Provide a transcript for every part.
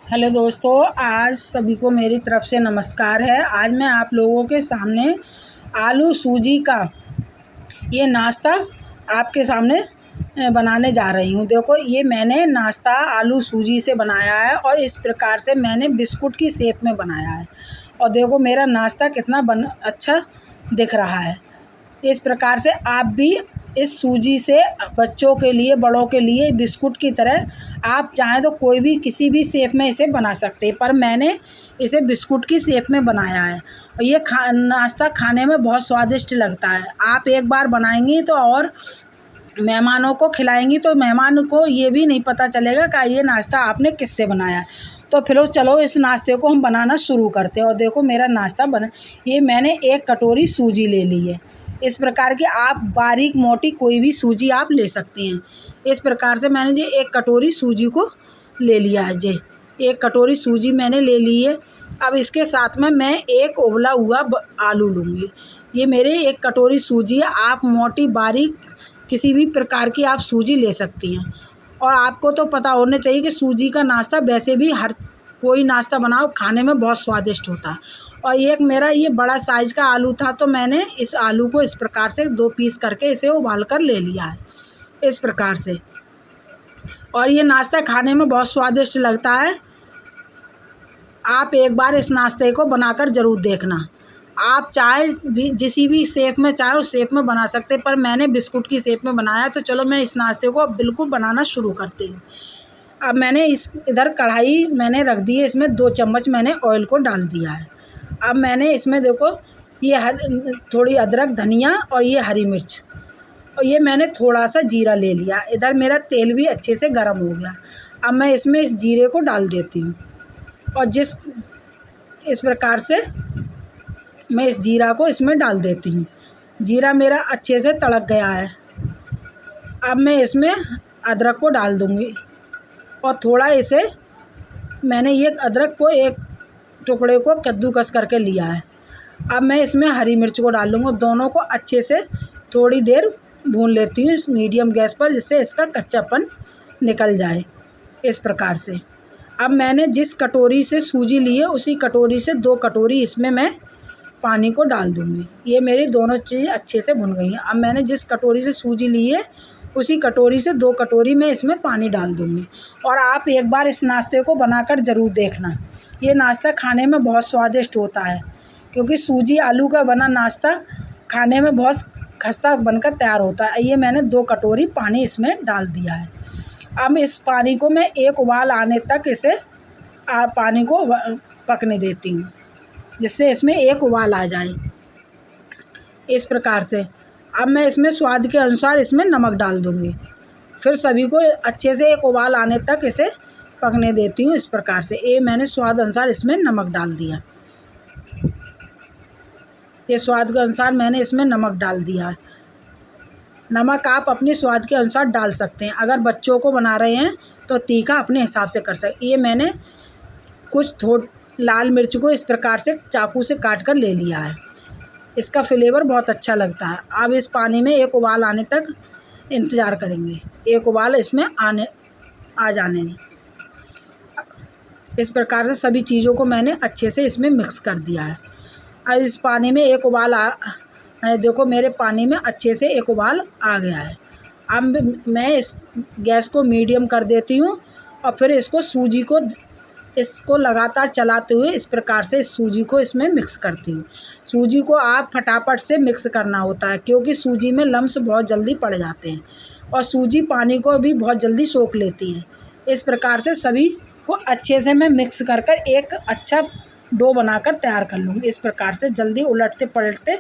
Hello दोस्तों, आज सभी को मेरी तरफ से नमस्कार है। आज मैं आप लोगों के सामने आलू सूजी का ये नाश्ता आपके सामने बनाने जा रही हूँ। देखो, ये मैंने नाश्ता आलू सूजी से बनाया है और इस प्रकार से मैंने बिस्कुट की शेप में बनाया है। और देखो मेरा नाश्ता कितना अच्छा दिख रहा है। इस प्रकार से आप भी इस सूजी से बच्चों के लिए, बड़ों के लिए बिस्कुट की तरह आप चाहें तो कोई भी किसी भी शेप में इसे बना सकते हैं, पर मैंने इसे बिस्कुट की शेप में बनाया है। और ये नाश्ता खाने में बहुत स्वादिष्ट लगता है। आप एक बार बनाएंगी तो और मेहमानों को खिलाएंगी तो मेहमान को ये भी नहीं पता चलेगा कि ये नाश्ता आपने किससे बनाया है। तो फिर चलो इस नाश्ते को हम बनाना शुरू करते हैं। और देखो मेरा नाश्ता ये मैंने 1 कटोरी सूजी ले ली है। इस प्रकार की आप बारीक मोटी कोई भी सूजी आप ले सकती हैं। इस प्रकार से मैंने ये 1 कटोरी सूजी को ले लिया है। ये 1 कटोरी सूजी मैंने ले ली है। अब इसके साथ में मैं 1 उबला हुआ आलू लूँगी। ये मेरे 1 कटोरी सूजी है। आप मोटी बारीक किसी भी प्रकार की आप सूजी ले सकती हैं। और आपको तो पता होना चाहिए कि सूजी का नाश्ता वैसे भी हर कोई नाश्ता बनाओ खाने में बहुत स्वादिष्ट होता है। और एक मेरा ये बड़ा साइज़ का आलू था, तो मैंने इस आलू को इस प्रकार से 2 पीस करके इसे उबाल कर ले लिया है इस प्रकार से। और ये नाश्ता खाने में बहुत स्वादिष्ट लगता है। आप एक बार इस नाश्ते को बनाकर ज़रूर देखना। आप चाहे भी जिसी भी शेप में चाहे उस शेप में बना सकते हैं, पर मैंने बिस्कुट की शेप में बनाया। तो चलो मैं इस नाश्ते को अब बिल्कुल बनाना शुरू करती हूँ। अब मैंने इधर कढ़ाई मैंने रख दी है, इसमें 2 चम्मच मैंने ऑयल को डाल दिया है। अब मैंने इसमें देखो ये थोड़ी अदरक, धनिया और ये हरी मिर्च और ये मैंने थोड़ा सा जीरा ले लिया। इधर मेरा तेल भी अच्छे से गर्म हो गया। अब मैं इसमें इस जीरे को डाल देती हूँ। और इस प्रकार से मैं इस जीरा को इसमें डाल देती हूँ। जीरा मेरा अच्छे से तड़क गया है। अब मैं इसमें अदरक को डाल दूँगी और थोड़ा इसे मैंने ये अदरक को 1 टुकड़े को कद्दूकस करके लिया है। अब मैं इसमें हरी मिर्च को डाल लूँगी। दोनों को अच्छे से थोड़ी देर भून लेती हूँ मीडियम गैस पर, जिससे इसका कच्चापन निकल जाए इस प्रकार से। अब मैंने जिस कटोरी से सूजी ली है उसी कटोरी से 2 कटोरी इसमें मैं पानी को डाल दूँगी। ये मेरी दोनों चीज़ें अच्छे से भुन गई हैं। अब मैंने जिस कटोरी से सूजी ली है उसी कटोरी से 2 कटोरी मैं इसमें पानी डाल दूँगी। और आप एक बार इस नाश्ते को बनाकर ज़रूर देखना। ये नाश्ता खाने में बहुत स्वादिष्ट होता है, क्योंकि सूजी आलू का बना नाश्ता खाने में बहुत खस्ता बनकर तैयार होता है। ये मैंने 2 कटोरी पानी इसमें डाल दिया है। अब इस पानी को मैं 1 उबाल आने तक इसे पानी को पकने देती हूँ, जिससे इसमें 1 उबाल आ जाए इस प्रकार से। अब मैं इसमें स्वाद के अनुसार इसमें नमक डाल दूँगी। फिर सभी को अच्छे से 1 उबाल आने तक इसे पकने देती हूँ इस प्रकार से। ये मैंने स्वाद अनुसार इसमें नमक डाल दिया। ये स्वाद के अनुसार मैंने इसमें नमक डाल दिया है। नमक आप अपने स्वाद के अनुसार डाल सकते हैं। अगर बच्चों को बना रहे हैं तो तीखा अपने हिसाब से कर सकते। ये मैंने कुछ लाल मिर्च को इस प्रकार से चाकू से काट कर ले लिया है। इसका फ्लेवर बहुत अच्छा लगता है। अब इस पानी में 1 उबाल आने तक इंतज़ार करेंगे। 1 उबाल इसमें आ जाने दें। इस प्रकार से सभी चीज़ों को मैंने अच्छे से इसमें मिक्स कर दिया है। अब इस पानी में 1 उबाल देखो मेरे पानी में अच्छे से 1 उबाल आ गया है। अब मैं इस गैस को मीडियम कर देती हूँ और फिर इसको लगातार चलाते हुए इस प्रकार से इस सूजी को इसमें मिक्स करती हूँ। सूजी को आप फटाफट से मिक्स करना होता है, क्योंकि सूजी में लम्स बहुत जल्दी पड़ जाते हैं और सूजी पानी को भी बहुत जल्दी सोख लेती है। इस प्रकार से सभी को अच्छे से मैं मिक्स कर एक अच्छा डो बनाकर तैयार कर लूँगी। इस प्रकार से जल्दी उलटते पलटते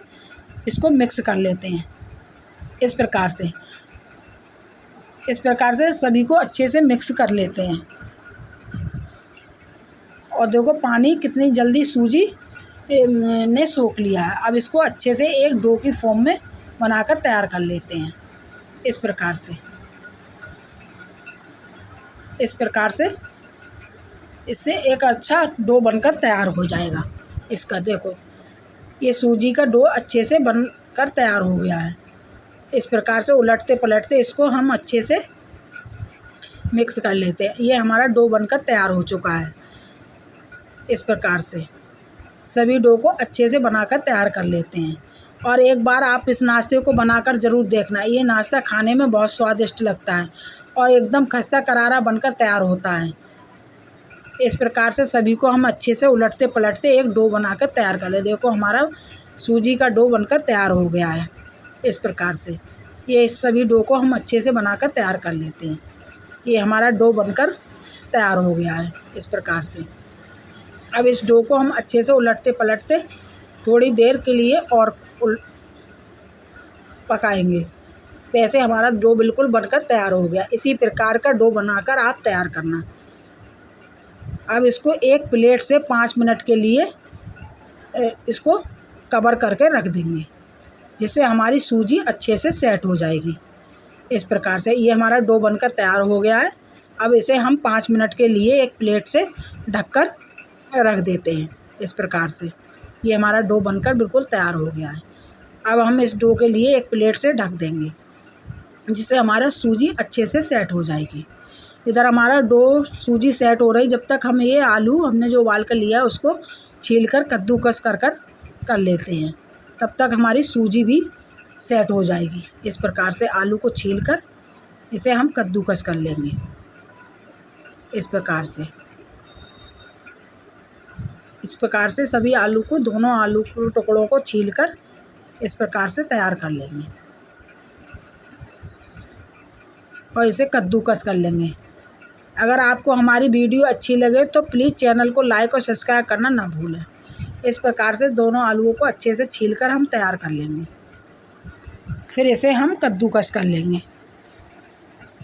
इसको मिक्स कर लेते हैं। इस प्रकार से सभी को अच्छे से मिक्स कर लेते हैं। और देखो पानी कितनी जल्दी सूजी ने सोख लिया है। अब इसको अच्छे से एक डो की फॉर्म में बनाकर तैयार कर लेते हैं। इस प्रकार से इससे एक अच्छा डो बनकर तैयार हो जाएगा। इसका देखो ये सूजी का डो अच्छे से बनकर तैयार हो गया है। इस प्रकार से उलटते पलटते इसको हम अच्छे से मिक्स कर लेते हैं। ये हमारा डो बनकर तैयार हो चुका है। इस प्रकार से सभी डो को अच्छे से बनाकर तैयार कर लेते हैं। और एक बार आप इस नाश्ते को बनाकर ज़रूर देखना। ये नाश्ता खाने में बहुत स्वादिष्ट लगता है और एकदम खस्ता करारा बनकर तैयार होता है। इस प्रकार से सभी को हम अच्छे से उलटते पलटते एक डो बनाकर तैयार कर ले। देखो हमारा सूजी का डो बनकर तैयार हो गया है। इस प्रकार से ये इस सभी डो को हम अच्छे से बनाकर तैयार कर लेते हैं। ये हमारा डो बनकर तैयार हो गया है इस प्रकार से। अब इस डो को हम अच्छे से उलटते पलटते थोड़ी देर के लिए और पकाएंगे। वैसे हमारा डो बिल्कुल बनकर तैयार हो गया। इसी प्रकार का डो बनाकर आप तैयार करना। अब इसको एक प्लेट से 5 मिनट के लिए इसको कवर करके रख देंगे, जिससे हमारी सूजी अच्छे से सेट हो जाएगी। इस प्रकार से ये हमारा डो बनकर तैयार हो गया है। अब इसे हम 5 मिनट के लिए एक प्लेट से ढककर रख देते हैं। इस प्रकार से ये हमारा डो बनकर बिल्कुल तैयार हो गया है। अब हम इस डो के लिए एक प्लेट से ढक देंगे, जिससे हमारा सूजी अच्छे से सेट हो जाएगी। इधर हमारा डो सूजी सेट हो रही, जब तक हम ये आलू हमने जो उबाल कर लिया है उसको छील कर कद्दूकस कर लेते हैं। तब तक हमारी सूजी भी सेट हो जाएगी। इस प्रकार से आलू को छील कर इसे हम कद्दूकस कर लेंगे। इस प्रकार से सभी आलू को, दोनों आलू के टुकड़ों को छील कर इस प्रकार से तैयार कर लेंगे और इसे कद्दूकस कर लेंगे। अगर आपको हमारी वीडियो अच्छी लगे तो प्लीज़ चैनल को लाइक और सब्सक्राइब करना ना भूलें। इस प्रकार से दोनों आलूओं को अच्छे से छीलकर हम तैयार कर लेंगे। फिर इसे हम कद्दूकस कर लेंगे।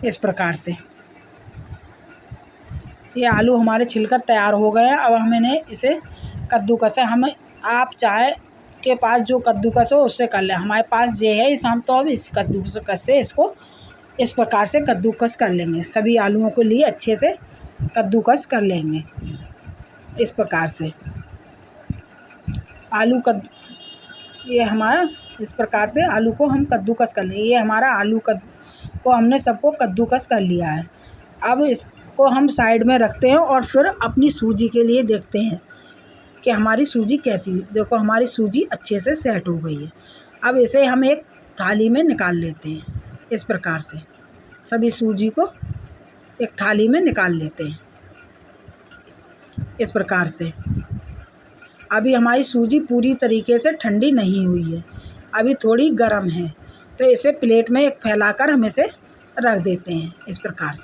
इस प्रकार से ये आलू हमारे छिलकर तैयार हो गए हैं। अब हमने इसे कद्दूकस है, हम आप चाहे के पास जो कद्दूकस हो उससे कर लें। हमारे पास ये है इस, हम तो अब इस कद्दूकस से इसको इस प्रकार से कद्दूकस कर लेंगे। सभी आलूओं के लिए अच्छे से कद्दूकस कर लेंगे। इस प्रकार से ये हमारा इस प्रकार से आलू को हम कद्दूकस कर लेंगे। ये हमारा आलू को हमने सबको कद्दूकस कर लिया है। अब इसको हम साइड में रखते हैं और फिर अपनी सूजी के लिए देखते हैं कि हमारी सूजी कैसी हुई। देखो हमारी सूजी अच्छे से सेट हो गई है। अब इसे हम एक थाली में निकाल लेते हैं। इस प्रकार से सभी सूजी को एक थाली में निकाल लेते हैं। इस प्रकार से अभी हमारी सूजी पूरी तरीके से ठंडी नहीं हुई है, अभी थोड़ी गर्म है, तो इसे प्लेट में एक फैलाकर हम इसे रख देते हैं। इस प्रकार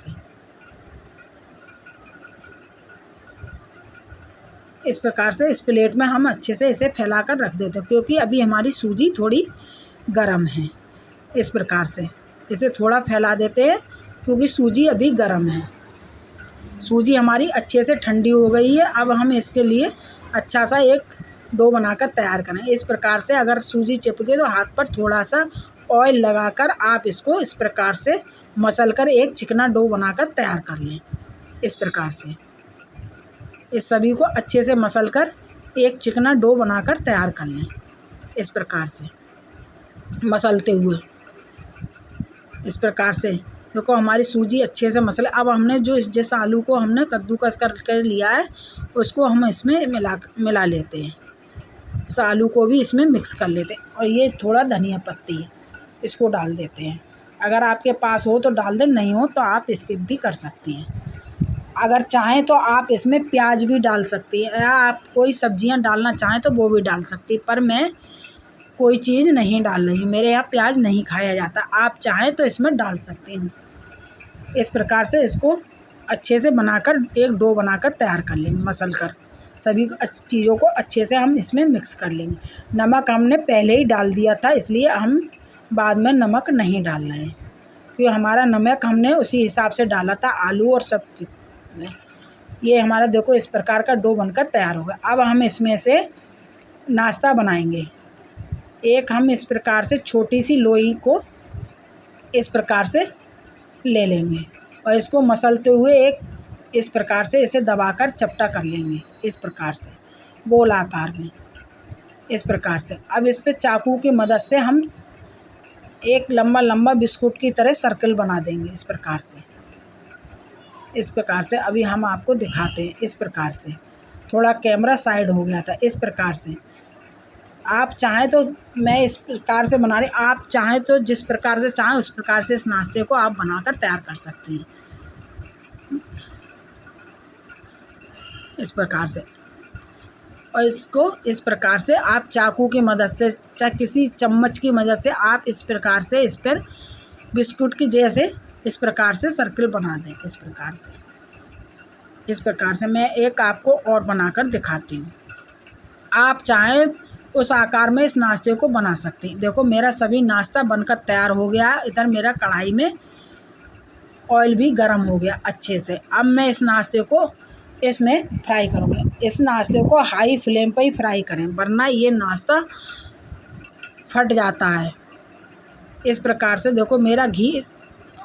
से इस प्लेट में हम अच्छे से इसे फैलाकर रख देते हैं, क्योंकि अभी हमारी सूजी थोड़ी गर्म है। इस प्रकार से इसे थोड़ा फैला देते हैं, क्योंकि सूजी अभी गर्म है। सूजी हमारी अच्छे से ठंडी हो गई है। अब हम इसके लिए अच्छा सा एक डो बनाकर तैयार करें। इस प्रकार से अगर सूजी चिपके तो हाथ पर थोड़ा सा ऑयल लगाकर आप इसको इस प्रकार से मसल कर एक चिकना डो बनाकर तैयार कर लें। इस प्रकार से इस सभी को अच्छे से मसल कर एक चिकना डो बनाकर तैयार कर लें। इस प्रकार से मसलते हुए इस प्रकार से देखो हमारी सूजी अच्छे से मसले। अब हमने जो जिस आलू को हमने कद्दूकस कर लिया है उसको हम इसमें मिला लेते हैं। इस आलू को भी इसमें मिक्स कर लेते हैं और ये थोड़ा धनिया पत्ती है इसको डाल देते हैं। अगर आपके पास हो तो डाल दें, नहीं हो तो आप स्किप भी कर सकती हैं। अगर चाहें तो आप इसमें प्याज भी डाल सकती हैं, या आप कोई सब्जियां डालना चाहें तो वो भी डाल सकती हैं, पर मैं कोई चीज़ नहीं डाल रही, मेरे यहाँ प्याज नहीं खाया जाता। आप चाहें तो इसमें डाल सकते हैं। इस प्रकार से इसको अच्छे से बनाकर एक डो बनाकर तैयार कर लेंगे। मसल कर सभी चीज़ों को अच्छे से हम इसमें मिक्स कर लेंगे। नमक हमने पहले ही डाल दिया था, इसलिए हम बाद में नमक नहीं डाल रहे हैं, क्योंकि हमारा नमक हमने उसी हिसाब से डाला था आलू और सब। ये हमारा देखो इस प्रकार का डो बनकर तैयार होगा। अब हम इसमें से नाश्ता बनाएंगे। एक हम इस प्रकार से छोटी सी लोई को इस प्रकार से ले लेंगे और इसको मसलते हुए एक इस प्रकार से इसे दबाकर चपटा कर लेंगे। इस प्रकार से गोल आकार में इस प्रकार से। अब इस पे चाकू की मदद से हम एक लंबा लंबा बिस्कुट की तरह सर्कल बना देंगे। इस प्रकार से अभी हम आपको दिखाते हैं। इस प्रकार से थोड़ा कैमरा साइड हो गया था। इस प्रकार से आप चाहें तो मैं इस प्रकार से बना रही, आप चाहें तो जिस प्रकार से चाहें उस प्रकार से इस नाश्ते को आप बनाकर तैयार कर सकती हैं। इस प्रकार से, और इसको इस प्रकार से आप चाकू की मदद से चाहे किसी चम्मच की मदद से आप इस प्रकार से इस पर बिस्कुट की जैसे इस प्रकार से सर्किल बना दें। इस प्रकार से मैं एक आपको और बनाकर दिखाती हूँ। आप चाहें उस आकार में इस नाश्ते को बना सकते हैं। देखो मेरा सभी नाश्ता बनकर तैयार हो गया। इधर मेरा कढ़ाई में ऑयल भी गर्म हो गया अच्छे से। अब मैं इस नाश्ते को इसमें फ्राई करूँगी। इस नाश्ते को हाई फ्लेम पर ही फ्राई करें, वरना ये नाश्ता फट जाता है। इस प्रकार से देखो मेरा घी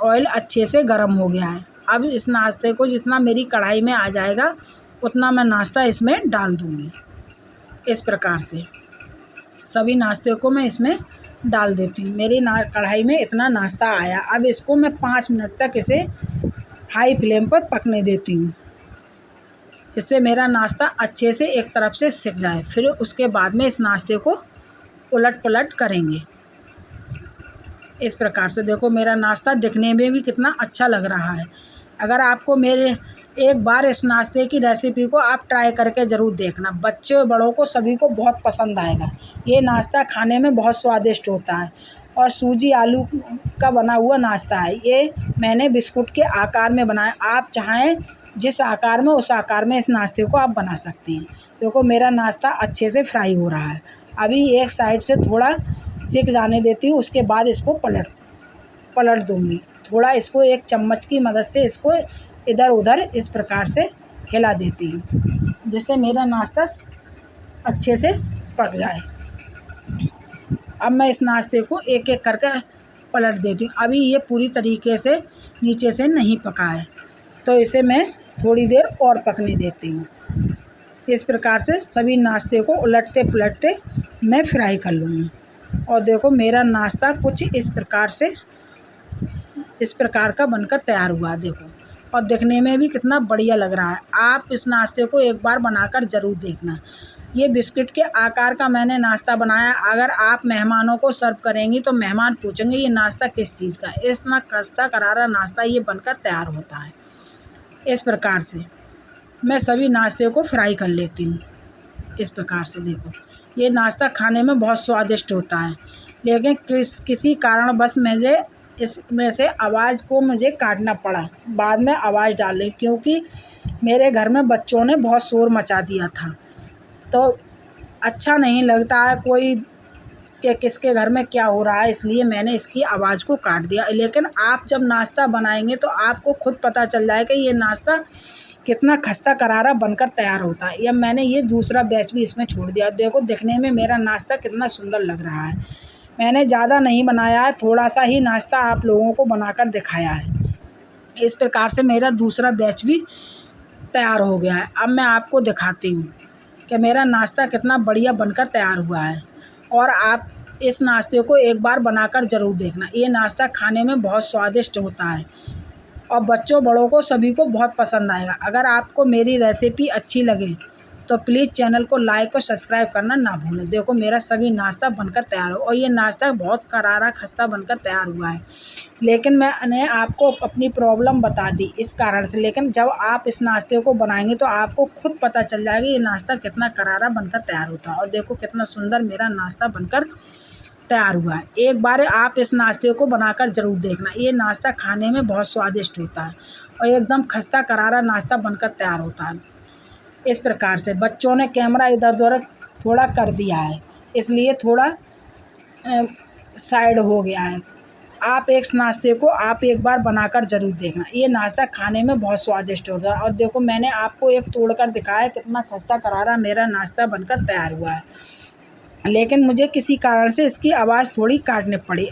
ऑयल अच्छे से गर्म हो गया है। अब इस नाश्ते को जितना मेरी कढ़ाई में आ जाएगा उतना मैं नाश्ता इसमें डाल दूँगी। इस प्रकार से सभी नाश्ते को मैं इसमें डाल देती हूँ। मेरी कढ़ाई में इतना नाश्ता आया। अब इसको मैं 5 मिनट तक इसे हाई फ्लेम पर पकने देती हूँ, जिससे मेरा नाश्ता अच्छे से एक तरफ से सिक जाए। फिर उसके बाद में इस नाश्ते को उलट पलट करेंगे। इस प्रकार से देखो मेरा नाश्ता दिखने में भी कितना अच्छा लग रहा है। अगर आपको मेरे एक बार इस नाश्ते की रेसिपी को आप ट्राई करके ज़रूर देखना। बच्चों बड़ों को सभी को बहुत पसंद आएगा। ये नाश्ता खाने में बहुत स्वादिष्ट होता है और सूजी आलू का बना हुआ नाश्ता है। ये मैंने बिस्कुट के आकार में बनाया। आप चाहें जिस आकार में उस आकार में इस नाश्ते को आप बना सकते हैं। देखो मेरा नाश्ता अच्छे से फ्राई हो रहा है। अभी एक साइड से थोड़ा सिक जाने देती हूँ, उसके बाद इसको पलट दूँगी। थोड़ा इसको एक चम्मच की मदद से इसको इधर उधर इस प्रकार से हिला देती हूँ, जिससे मेरा नाश्ता अच्छे से पक जाए। अब मैं इस नाश्ते को एक एक करके पलट देती हूँ। अभी ये पूरी तरीके से नीचे से नहीं पका है, तो इसे मैं थोड़ी देर और पकने देती हूँ। इस प्रकार से सभी नाश्ते को उलटते पलटते मैं फ्राई कर लूँगी। और देखो मेरा नाश्ता कुछ इस प्रकार का बनकर तैयार हुआ। देखो, और दिखने में भी कितना बढ़िया लग रहा है। आप इस नाश्ते को एक बार बनाकर ज़रूर देखना। ये बिस्किट के आकार का मैंने नाश्ता बनाया। अगर आप मेहमानों को सर्व करेंगी तो मेहमान पूछेंगे ये नाश्ता किस चीज़ का है। इतना खस्ता करारा नाश्ता ये बनकर तैयार होता है। इस प्रकार से मैं सभी नाश्ते को फ्राई कर लेती हूँ। इस प्रकार से देखो ये नाश्ता खाने में बहुत स्वादिष्ट होता है, लेकिन किसी कारणवश मुझे इसमें से आवाज़ को मुझे काटना पड़ा। बाद में आवाज़ डाली क्योंकि मेरे घर में बच्चों ने बहुत शोर मचा दिया था, तो अच्छा नहीं लगता है कोई कि किसके घर में क्या हो रहा है, इसलिए मैंने इसकी आवाज़ को काट दिया। लेकिन आप जब नाश्ता बनाएंगे तो आपको खुद पता चल जाएगा कि ये नाश्ता कितना खस्ता करारा बनकर तैयार होता है। या मैंने ये दूसरा बैच भी इसमें छोड़ दिया। देखो दिखने में मेरा नाश्ता कितना सुंदर लग रहा है। मैंने ज़्यादा नहीं बनाया है, थोड़ा सा ही नाश्ता आप लोगों को बनाकर दिखाया है। इस प्रकार से मेरा दूसरा बैच भी तैयार हो गया है। अब मैं आपको दिखाती हूँ कि मेरा नाश्ता कितना बढ़िया बनकर तैयार हुआ है। और आप इस नाश्ते को एक बार बनाकर ज़रूर देखना। ये नाश्ता खाने में बहुत स्वादिष्ट होता है और बच्चों बड़ों को सभी को बहुत पसंद आएगा। अगर आपको मेरी रेसिपी अच्छी लगे तो प्लीज़ चैनल को लाइक और सब्सक्राइब करना ना भूलें। देखो मेरा सभी नाश्ता बनकर तैयार हो और ये नाश्ता बहुत करारा खस्ता बनकर तैयार हुआ है, लेकिन मैंने आपको अपनी प्रॉब्लम बता दी इस कारण से। लेकिन जब आप इस नाश्ते को बनाएंगे तो आपको खुद पता चल जाएगा ये नाश्ता कितना करारा बनकर तैयार होता है। और देखो कितना सुंदर मेरा नाश्ता बनकर तैयार हुआ है। एक बार आप इस नाश्ते को बनाकर ज़रूर देखना। ये नाश्ता खाने में बहुत स्वादिष्ट होता है और एकदम खस्ता करारा नाश्ता बनकर तैयार होता है। इस प्रकार से बच्चों ने कैमरा इधर उधर थोड़ा कर दिया है, इसलिए थोड़ा साइड हो गया है। आप एक नाश्ते को आप एक बार बनाकर ज़रूर देखना। ये नाश्ता खाने में बहुत स्वादिष्ट होता है। और देखो मैंने आपको एक तोड़कर दिखाया कितना खस्ता करारा मेरा नाश्ता बनकर तैयार हुआ है, लेकिन मुझे किसी कारण से इसकी आवाज़ थोड़ी काटनी पड़ी।